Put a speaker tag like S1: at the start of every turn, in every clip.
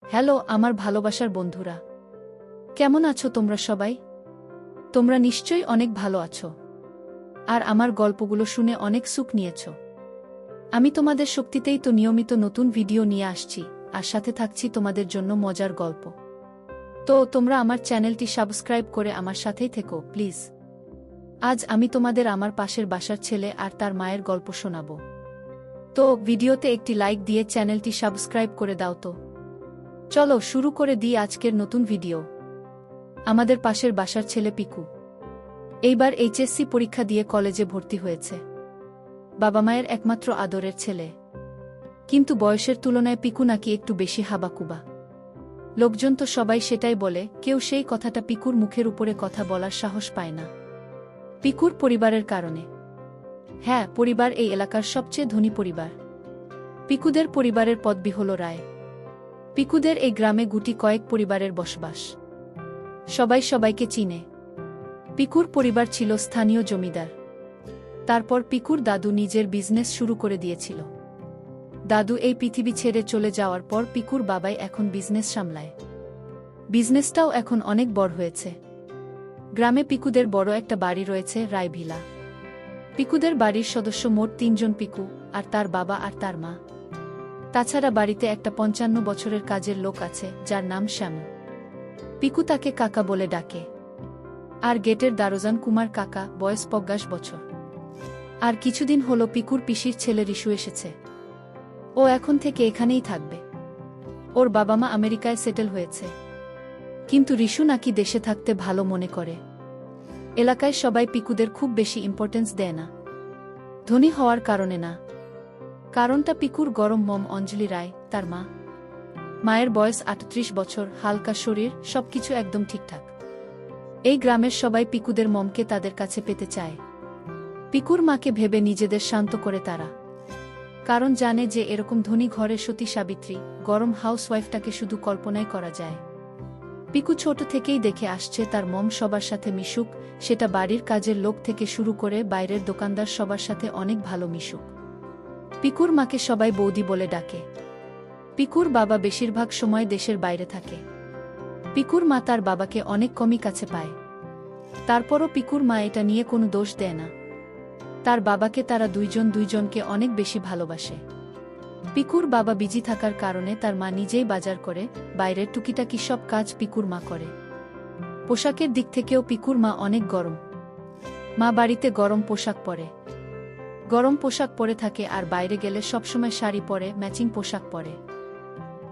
S1: Hello আমার ভালোবাসার বন্ধুরা, কেমন আছো তোমরা সবাই? তোমরা নিশ্চয়ই অনেক ভালো আছো আর আমার গল্পগুলো শুনে অনেক সুখ নিয়েছ। আমি তোমাদের শক্তিতেই তো নিয়মিত নতুন ভিডিও নিয়ে আসছি আর সাথে থাকছি তোমাদের জন্য মজার গল্প। তো তোমরা আমার চ্যানেলটি সাবস্ক্রাইব করে আমার সাথেই থেকো প্লিজ। আজ আমি তোমাদের আমার পাশের বাসার ছেলে আর তার মায়ের গল্প শোনাব। তো ভিডিওতে একটি লাইক দিয়ে চ্যানেলটি সাবস্ক্রাইব করে দাও। তো চলো শুরু করে দিই আজকের নতুন ভিডিও। আমাদের পাশের বাসার ছেলে পিকু এইবার এইচএসসি পরীক্ষা দিয়ে কলেজে ভর্তি হয়েছে। বাবা মায়ের একমাত্র আদরের ছেলে, কিন্তু বয়সের তুলনায় পিকু নাকি একটু বেশি হাবাকুবা। লোকজন তো সবাই সেটাই বলে, কেউ সেই কথাটা পিকুর মুখের উপরে কথা বলার সাহস পায় না। পিকুর পরিবারের কারণে। হ্যাঁ, পরিবার এই এলাকার সবচেয়ে ধনী পরিবার। পিকুদের পরিবারের পদবি হল রায়। পিকুদের এই গ্রামে গুটি কয়েক পরিবারের বসবাস। সবাই সবাইকে চিনে। পিকুর পরিবার ছিল স্থানীয় জমিদার। তারপর পিকুর দাদু নিজের বিজনেস শুরু করে দিয়েছিল। দাদু এই পৃথিবী ছেড়ে চলে যাওয়ার পর পিকুর বাবাই এখন বিজনেস সামলায়। বিজনেসটাও এখন অনেক বড় হয়েছে। গ্রামে পিকুদের বড় একটা বাড়ি রয়েছে, রায় ভিলা। পিকুদের বাড়ির সদস্য মোট ৩ জন, পিকু আর তার বাবা আর তার মা। তাছাড়া বাড়িতে একটা ৫৫ বছরের কাজের লোক আছে যার নাম শ্যামু। পিকু তাকে কাকা বলে ডাকে। আর গেটের দারোজান কুমার কাকা, বয়স ৫০ বছর। আর কিছুদিন হলো পিকুর পিসির ছেলে রিশু এসেছে। ও এখন থেকে এখানেই থাকবে। ওর বাবা মা আমেরিকায় সেটেল হয়েছে, কিন্তু রিশু নাকি দেশে থাকতে ভালো মনে করে। এলাকায় সবাই পিকুদের খুব বেশি ইম্পর্টেন্স দেয় না। ধনী হওয়ার কারণে না, কারণটা পিকুর গরম মম অঞ্জলি রায়, তার মা। মায়ের বয়স ৩৮ বছর, হালকা শরীর, সবকিছু একদম ঠিকঠাক। এই গ্রামের সবাই পিকুদের মমকে তাদের কাছে পেতে চায়। পিকুর মাকে ভেবে নিজেদের শান্ত করে তারা, কারণ জানে যে এরকম ধনী ঘরে সতী সাবিত্রী, গরম হাউসওয়াইফটাকে শুধু কল্পনাই করা যায়। পিকু ছোট থেকেই দেখে আসছে তার মম সবার সাথে মিশুক, সেটা বাড়ির কাজের লোক থেকে শুরু করে বাইরের দোকানদার সবার সাথে অনেক ভালো মিশুক। পিকুর মাকে সবাই বৌদি বলে ডাকে। পিকুর বাবা বেশিরভাগ সময় দেশের বাইরে থাকে। পিকুর মা তার বাবাকে অনেক কমই কাছে পায়। তারপরও পিকুর মা এটা নিয়ে কোনো দোষ দেয় না। তার বাবাকে তারা দুইজনকে অনেক বেশি ভালোবাসে। পিকুর বাবা বিজি থাকার কারণে তার মা নিজেই বাজার করে, বাইরের টুকিটাকি সব কাজ পিকুর মা করে। পোশাকের দিক থেকেও পিকুর মা অনেক গরম। মা বাড়িতে গরম পোশাক পরে, গরম পোশাক পরে থাকে, আর বাইরে গেলে সবসময় শাড়ি পরে, ম্যাচিং পোশাক পরে।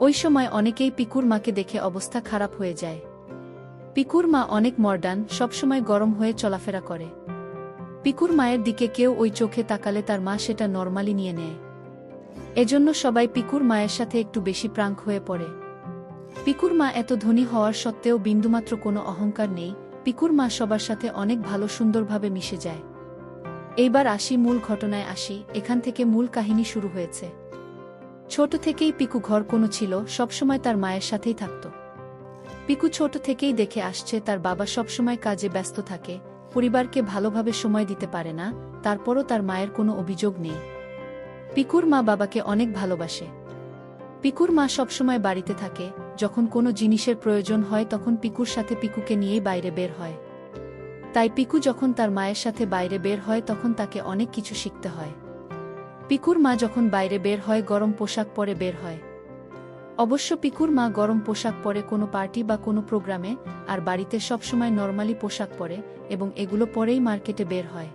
S1: ওই সময় অনেকেই পিকুর মাকে দেখে অবস্থা খারাপ হয়ে যায়। পিকুর মা অনেক মডার্ন, সবসময় গরম হয়ে চলাফেরা করে। পিকুর মায়ের দিকে কেউ ওই চোখে তাকালে তার মা সেটা নরমালি নিয়ে নেয়। এজন্য সবাই পিকুর মায়ের সাথে একটু বেশি প্রাঙ্ক হয়ে পড়ে। পিকুর মা এত ধনী হওয়ার সত্ত্বেও বিন্দুমাত্র কোনো অহংকার নেই। পিকুর মা সবার সাথে অনেক ভালো সুন্দরভাবে মিশে যায়। এইবার আসি মূল ঘটনায় আসি, এখান থেকে মূল কাহিনী শুরু হয়েছে। ছোট থেকেই পিকু ঘর কোনো ছিল, সবসময় তার মায়ের সাথেই থাকত। পিকু ছোট থেকেই দেখে আসছে তার বাবা সবসময় কাজে ব্যস্ত থাকে, পরিবারকে ভালোভাবে সময় দিতে পারে না। তারপরও তার মায়ের কোনো অভিযোগ নেই। পিকুর মা বাবাকে অনেক ভালোবাসে। পিকুর মা সবসময় বাড়িতে থাকে, যখন কোনো জিনিসের প্রয়োজন হয় তখন পিকুর সাথে পিকুকে নিয়েই বাইরে বের হয়। তাই পিকু যখন তার মায়ের সাথে বাইরে বের হয় তখন তাকে অনেক কিছু শিখতে হয়। পিকুর মা যখন বাইরে বের হয় গরম পোশাক পরে বের হয়। অবশ্য পিকুর মা গরম পোশাক পরে কোনো পার্টি বা কোনো প্রোগ্রামে, আর বাড়িতে সবসময় নরমালি পোশাক পরে, এবং এগুলো পরেই মার্কেটে বের হয়।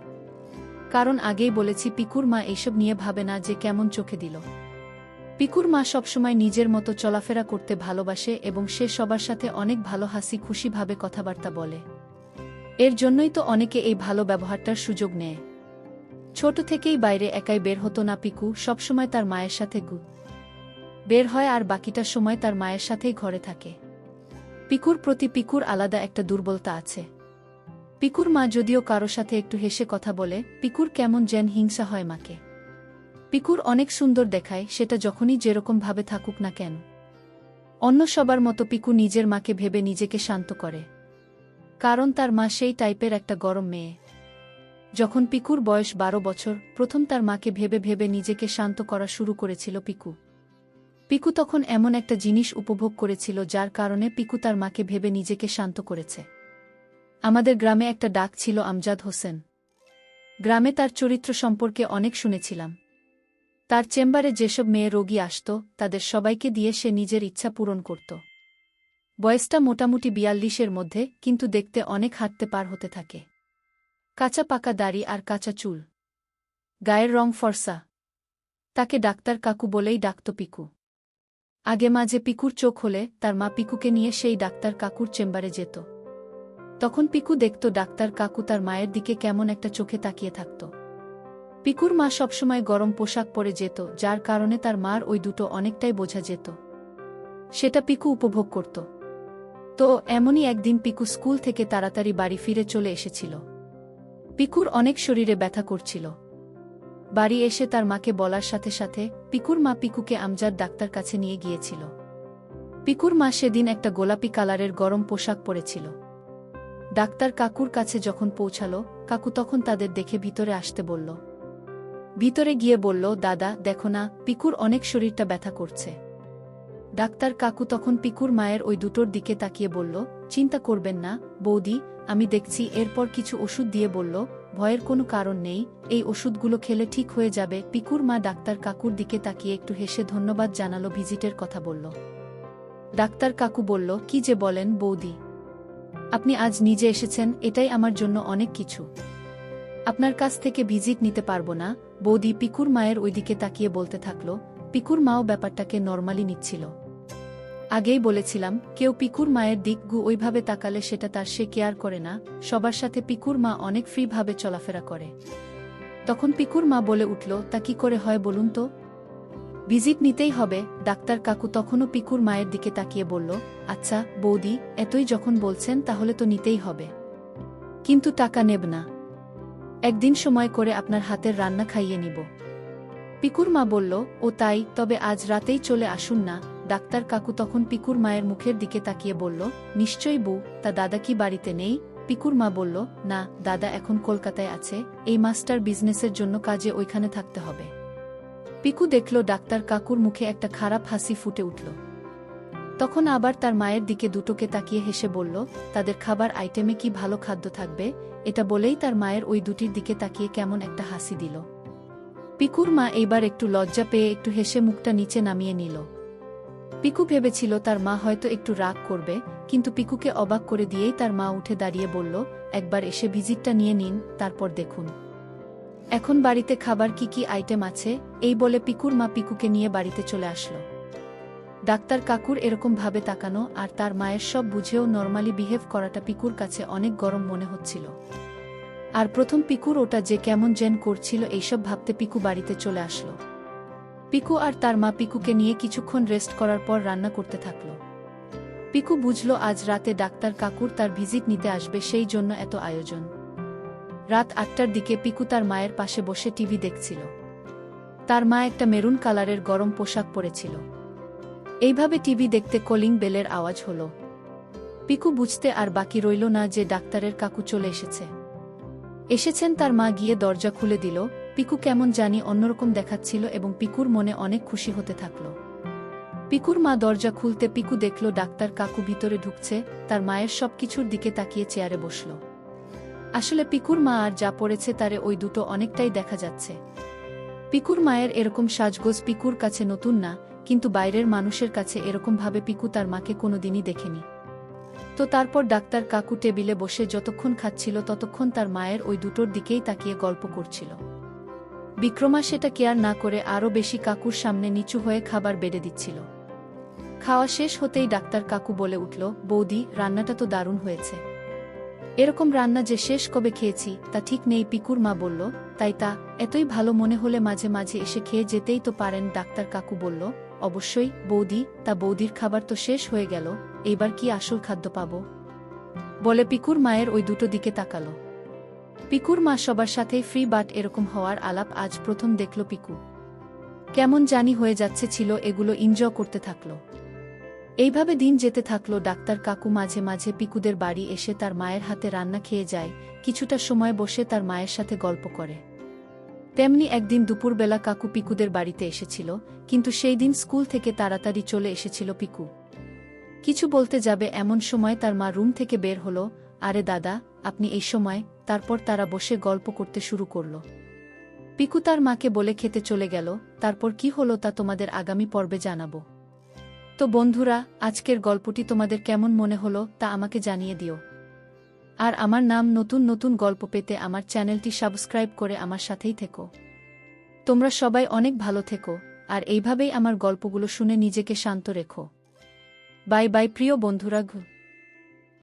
S1: কারণ আগেই বলেছি পিকুর মা এইসব নিয়ে ভাবে না যে কেমন চোখে দিল। পিকুর মা সবসময় নিজের মতো চলাফেরা করতে ভালোবাসে এবং সে সবার সাথে অনেক ভালো হাসি খুশিভাবে কথাবার্তা বলে। এর জন্যই তো অনেকে এই ভালো ব্যবহারটার সুযোগ নেয়। ছোট থেকেই বাইরে একাই বের হতো না পিকু, সবসময় তার মায়ের সাথে বের হয়, আর বাকিটা সময় তার মায়ের সাথেই ঘরে থাকে। পিকুর প্রতি পিকুর আলাদা একটা দুর্বলতা আছে। পিকুর মা যদিও কারো সাথে একটু হেসে কথা বলে, পিকুর কেমন যেন হিংসা হয় মাকে। পিকুর অনেক সুন্দর দেখায়, সেটা যখনই যেরকম ভাবে থাকুক না কেন। অন্য সবার মতো পিকু নিজের মাকে ভেবে নিজেকে শান্ত করে, কারণ তার মা সেই টাইপের একটা গরম মেয়ে। যখন পিকুর বয়স ১২ বছর, প্রথম তার মাকে ভেবে ভেবে নিজেকে শান্ত করা শুরু করেছিল পিকু। পিকু তখন এমন একটা জিনিস উপভোগ করেছিল যার কারণে পিকু তার মাকে ভেবে নিজেকে শান্ত করেছে। আমাদের গ্রামে একটা ডাক ছিল আমজাদ হোসেন। গ্রামে তার চরিত্র সম্পর্কে অনেক শুনেছিলাম। তার চেম্বারে যেসব মেয়ে রোগী আসত তাদের সবাইকে দিয়ে সে নিজের ইচ্ছা পূরণ করত। বয়সটা মোটামুটি ৪২-এর মধ্যে, কিন্তু দেখতে অনেক হাঁটতে পার হতে থাকে। কাঁচা পাকা দাড়ি আর কাঁচা চুল, গায়ের রং ফর্সা। তাকে ডাক্তার কাকু বলেই ডাকত পিকু। আগে মাঝে পিকুর চোখ হলে তার মা পিকুকে নিয়ে সেই ডাক্তার কাকুর চেম্বারে যেত। তখন পিকু দেখত ডাক্তার কাকু তার মায়ের দিকে কেমন একটা চোখে তাকিয়ে থাকত। পিকুর মা সবসময় গরম পোশাক পরে যেত, যার কারণে তার মার ওই দুটো অনেকটাই বোঝা যেত। সেটা পিকু উপভোগ করত। তো এমনই একদিন পিকু স্কুল থেকে তাড়াতাড়ি বাড়ি ফিরে চলে এসেছিল। পিকুর অনেক শরীরে ব্যথা করছিল। বাড়ি এসে তার মাকে বলার সাথে সাথে পিকুর মা পিকুকে আমজাদ ডাক্তার কাছে নিয়ে গিয়েছিল। পিকুর মা সেদিন একটা গোলাপি কালারের গরম পোশাক পরেছিল। ডাক্তার কাকুর কাছে যখন পৌঁছালো, কাকু তখন তাদের দেখে ভিতরে আসতে বলল। ভিতরে গিয়ে বলল, দাদা দেখো না, পিকুর অনেক শরীরটা ব্যথা করছে। ডাক্তার কাকু তখন পিকুর মায়ের ওই দুটোর দিকে তাকিয়ে বলল, চিন্তা করবেন না বৌদি, আমি দেখছি। এরপর কিছু ওষুধ দিয়ে বলল, ভয়ের কোনো কারণ নেই, এই ওষুধগুলো খেলে ঠিক হয়ে যাবে। পিকুর মা ডাক্তার কাকুর দিকে তাকিয়ে একটু হেসে ধন্যবাদ জানালো, ভিজিটের কথা বলল। ডাক্তার কাকু বলল, কি যে বলেন বৌদি, আপনি আজ নিজে এসেছেন, এটাই আমার জন্য অনেক কিছু। আপনার কাছ থেকে ভিজিট নিতে পারবো না বৌদি। পিকুর মায়ের ওইদিকে তাকিয়ে বলতে থাকল। পিকুর মাও ব্যাপারটাকে নরমালি নিচ্ছিল। আগেই বলেছিলাম, কেউ পিকুর মায়ের দিকগু ওইভাবে তাকালে সেটা তার সে কেয়ার করে না। সবার সাথে পিকুর মা অনেক ফ্রিভাবে চলাফেরা করে। তখন পিকুর মা বলে উঠল, তা কি করে হয় বলুন তো? ভিজিট নিতেই হবে। ডাক্তার কাকু তখনও পিকুর মায়ের দিকে তাকিয়ে বলল, আচ্ছা বৌদি, এতই যখন বলছেন তাহলে তো নিতেই হবে, কিন্তু টাকা নেব না। একদিন সময় করে আপনার হাতের রান্না খাইয়ে নিব। পিকুর মা বলল, ও তাই, তবে আজ রাতেই চলে আসুন না। ডাক্তার কাকু তখন পিকুর মায়ের মুখের দিকে তাকিয়ে বলল, নিশ্চয়ই বউ, তা দাদা কি বাড়িতে নেই? পিকুর মা বলল, না দাদা এখন কলকাতায় আছে, এই মাস্টার বিজনেসের জন্য কাজে ওইখানে থাকতে হবে। পিকু দেখল ডাক্তার কাকুর মুখে একটা খারাপ হাসি ফুটে উঠল। তখন আবার তার মায়ের দিকে দুটোকে তাকিয়ে হেসে বলল, তাদের খাবার আইটেমে কি ভালো খাদ্য থাকবে? এটা বলেই তার মায়ের ওই দুটির দিকে তাকিয়ে কেমন একটা হাসি দিল। পিকুর মা এইবার একটু লজ্জা পেয়ে একটু হেসে মুখটা নিচে নামিয়ে নিল। পিকু ভেবেছিল তার মা হয়তো একটু রাগ করবে, কিন্তু পিকুকে অবাক করে দিয়েই তার মা উঠে দাঁড়িয়ে বলল, একবার এসে ভিজিটটা নিয়ে নিন, তারপর দেখুন এখন বাড়িতে খাবার কি কি আইটেম আছে। এই বলে পিকুর মা পিকুকে নিয়ে বাড়িতে চলে আসলো। ডাক্তার কাকুর এরকম ভাবে তাকানো আর তার মায়ের সব বুঝেও নরমালি বিহেভ করাটা পিকুর কাছে অনেক গরম মনে হচ্ছিল। আর প্রথম পিকুর ওটা যে কেমন জেন করছিল এইসব ভাবতে পিকু বাড়িতে চলে আসলো। পিকু আর তার মা পিকুকে নিয়ে কিছুক্ষণ রেস্ট করার পর রান্না করতে থাকল। পিকু বুঝল আজ রাতে ডাক্তার কাকুর তার ভিজিট নিতে আসবে, সেই জন্য এত আয়োজন। রাত ৮টার দিকে পিকু তার মায়ের পাশে বসে টিভি দেখছিল। তার মা একটা মেরুন কালারের গরম পোশাক পরেছিল। এইভাবে টিভি দেখতে কলিং বেলের আওয়াজ হলো। পিকু বুঝতে আর বাকি রইল না যে ডাক্তারের কাকু চলে এসেছেন। তার মা গিয়ে দরজা খুলে দিল। পিকু কেমন জানি অন্যরকম দেখাচ্ছিল এবং পিকুর মনে অনেক খুশি হতে থাকল। পিকুর মা দরজা খুলতে পিকু দেখল ডাক্তার কাকু ভিতরে ঢুকছে। তার মায়ের সবকিছুর দিকে তাকিয়ে চেয়ারে বসল। আসলে পিকুর মা আর যা পড়েছে তারে ওই দুটো অনেকটাই দেখা যাচ্ছে। পিকুর মায়ের এরকম সাজগোজ পিকুর কাছে নতুন না, কিন্তু বাইরের মানুষের কাছে এরকমভাবে পিকু তার মাকে কোনোদিনই দেখেনি। তো তারপর ডাক্তার কাকু টেবিলে বসে যতক্ষণ খাচ্ছিল ততক্ষণ তার মায়ের ওই দুটোর দিকেই তাকিয়ে গল্প করছিল। বিক্রমা সেটা কেয়ার না করে আরও বেশি কাকুর সামনে নিচু হয়ে খাবার বেড়ে দিচ্ছিল। খাওয়া শেষ হতেই ডাক্তার কাকু বলে উঠল, বৌদি, রান্নাটা তো দারুণ হয়েছে। এরকম রান্না যে শেষ কবে খেয়েছি তা ঠিক নেই। পিকুর মা বলল, তাই তা এতই ভালো মনে হলে মাঝে মাঝে এসে খেয়ে যেতেই তো পারেন। ডাক্তার কাকু বলল, অবশ্যই বৌদি, তা বৌদির খাবার তো শেষ হয়ে গেল, এইবার কি আসল খাদ্য পাব? বলে পিকুর মায়ের ওই দুটো দিকে তাকালো। পিকুর মা সবার সাথেই ফ্রি, বাট এরকম হওয়ার আলাপ আজ প্রথম দেখল পিকু। কেমন জানি হয়ে যাচ্ছে ছিল, এগুলো এনজয় করতে থাকলো। এইভাবে দিন যেতে থাকলো। ডাক্তার কাকু মাঝে মাঝে পিকুদের বাড়ি এসে তার মায়ের হাতে রান্না খেয়ে যায়, কিছুটা সময় বসে তার মায়ের সাথে গল্প করে। তেমনি একদিন দুপুরবেলা কাকু পিকুদের বাড়িতে এসেছিল, কিন্তু সেই দিন স্কুল থেকে তাড়াতাড়ি চলে এসেছিল পিকু। কিছু বলতে যাবে এমন সময় তার মা রুম থেকে বের হলো। আরে দাদা, আপনি এই সময়? তারপর তারা বসে গল্প করতে শুরু করল। পিকু তার মাকে বলে খেতে চলে গেল। তারপর কি হলো তা তোমাদের আগামী পর্বে জানাবো। তো বন্ধুরা, আজকের গল্পটি তোমাদের কেমন মনে হলো তা আমাকে জানিয়ে দিও। আর আমার নাম নতুন নতুন গল্প পেতে আমার চ্যানেলটি সাবস্ক্রাইব করে আমার সাথেই থেকো। তোমরা সবাই অনেক ভালো থেকো, আর এইভাবেই আমার গল্পগুলো শুনে নিজেকে শান্ত রেখো। বাই বাই প্রিয় বন্ধুরা।